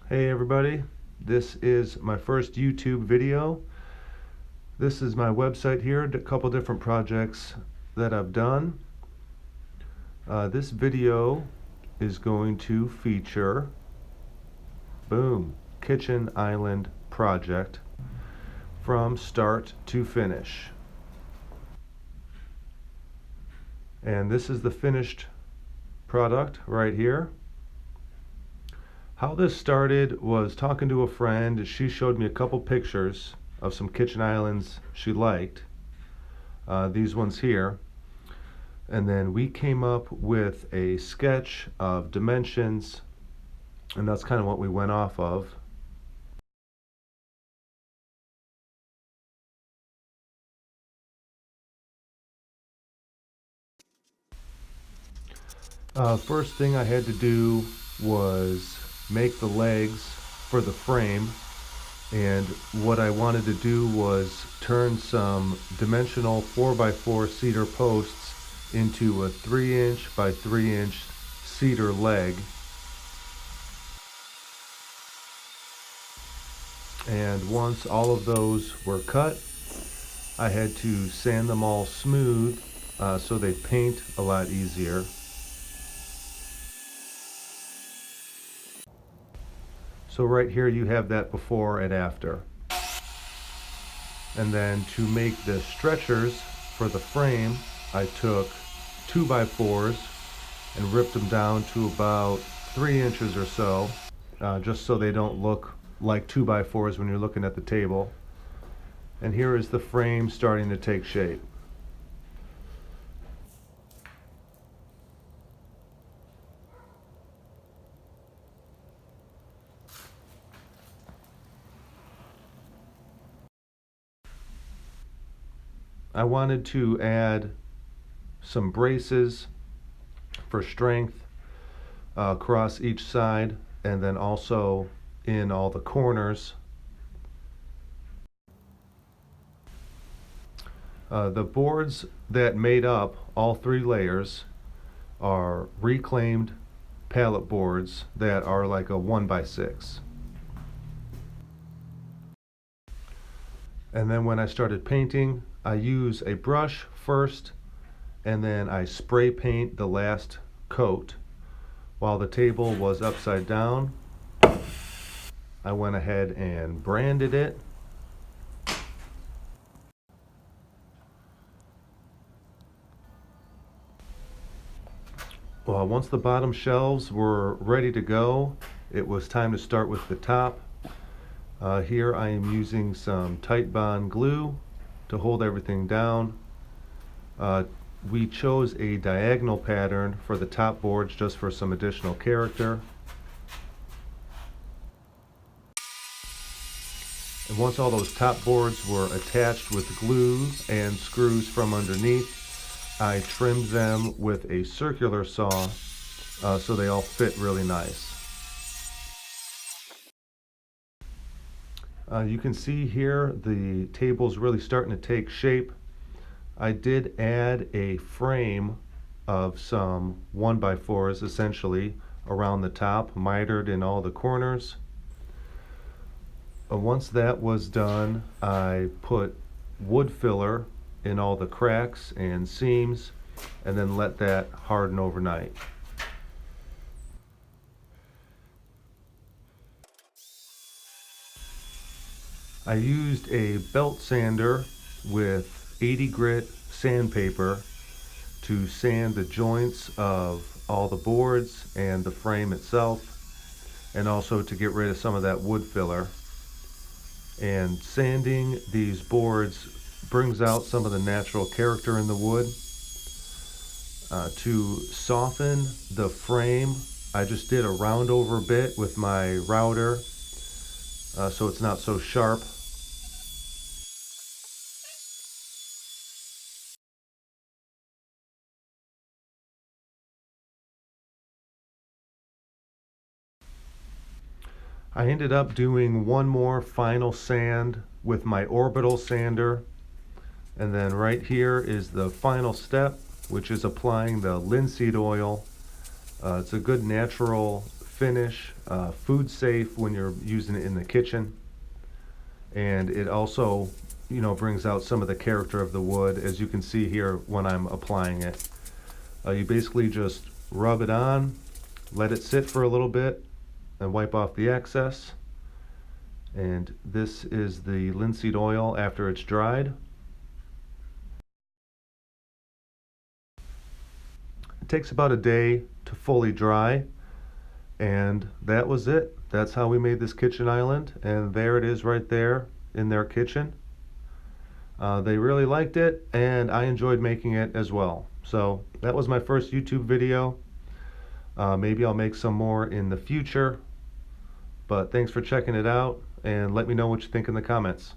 Hey everybody, this is my first YouTube video. This is my website here, a couple different projects that I've done. This video is going to feature, boom, kitchen island project from start to finish. And this is the finished product right here. How this started was talking to a friend. She showed me a couple pictures of some kitchen islands she liked, these ones here, and then we came up with a sketch of dimensions, and that's kind of what we went off of. First thing I had to do was make the legs for the frame, and what I wanted to do was turn some dimensional 4x4 cedar posts into a 3" by 3" cedar leg. And once all of those were cut, I had to sand them all smooth so they paint a lot easier. So right here you have that before and after. And then to make the stretchers for the frame, I took 2x4s and ripped them down to about 3" or so, just so they don't look like 2x4s when you're looking at the table. And here is the frame starting to take shape. I wanted to add some braces for strength across each side, and then also in all the corners. The boards that made up all 3 layers are reclaimed pallet boards that are like a 1x6. And then when I started painting, I use a brush first, and then I spray paint the last coat. While the table was upside down, I went ahead and branded it. Well, once the bottom shelves were ready to go, it was time to start with the top. Here I am using some Titebond glue to hold everything down. We chose a diagonal pattern for the top boards just for some additional character. And once all those top boards were attached with glue and screws from underneath, I trimmed them with a circular saw so they all fit really nice. You can see here the table's really starting to take shape. I did add a frame of some 1x4s essentially around the top, mitered in all the corners. Once that was done, I put wood filler in all the cracks and seams, and then let that harden overnight. I used a belt sander with 80 grit sandpaper to sand the joints of all the boards and the frame itself, and also to get rid of some of that wood filler. And sanding these boards brings out some of the natural character in the wood. To soften the frame, I just did a round over bit with my router so it's not so sharp. I ended up doing one more final sand with my orbital sander, and then right here is the final step, which is applying the linseed oil. It's a good natural finish, food safe when you're using it in the kitchen, and it also, you know, brings out some of the character of the wood, as you can see here when I'm applying it. You basically just rub it on, let it sit for a little bit, and wipe off the excess. And this is the linseed oil after it's dried. It takes about a day to fully dry, and that was it. That's how we made this kitchen island, and there it is right there in their kitchen. They really liked it, and I enjoyed making it as well. So that was my first YouTube video. Maybe I'll make some more in the future, but thanks for checking it out, and let me know what you think in the comments.